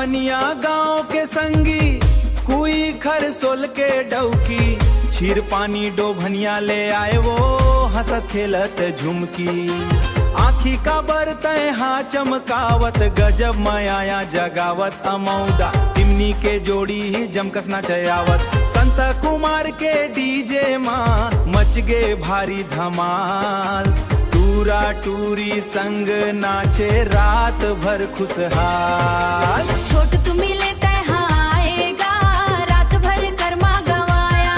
पनिया गांव के संगी कुई खरसोल के डौकी, छीर पानी डोभनिया ले आए वो हंसत खेलत झुमकी। आखी का बरतय हाँ चमकावत, गजब माया जगावत अमौदा, तिमनी के जोड़ी ही जमकस नाचयावत। संत कुमार के डीजे माँ मच गे भारी धमाल, टूरा टूरी संग नाचे रात भर खुशहाल। छोट तू मिले तय आएगा, रात भर कर्मा गवाया,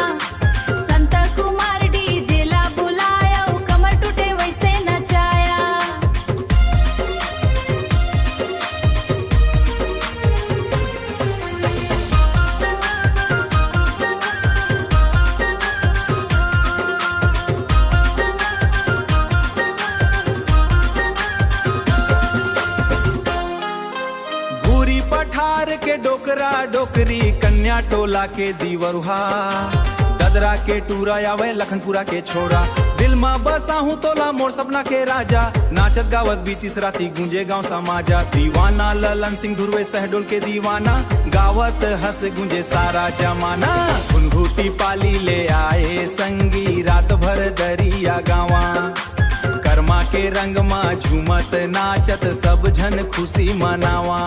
संत कुमार डीजे ला बुलाया, वो कमर टूटे वैसे नचाया। पठार के डोकरा डोकरी, कन्या टोला के दीवरुहा, ददरा के टूरा आवे लखनपुरा के छोरा। दिल में बसा हूँ तोला मोर सपना के राजा, नाचत गावत बीतीस राती गूंजे गांव समाजा। दीवाना ललन सिंह धुरवे सहडोल के दीवाना, गावत हंस गूंजे सारा जमाना। घुनघुटी पाली ले आए संगी, रात भर दरिया गावा, कर्मा के रंग में झूमत नाचत सब झन खुशी मनावा।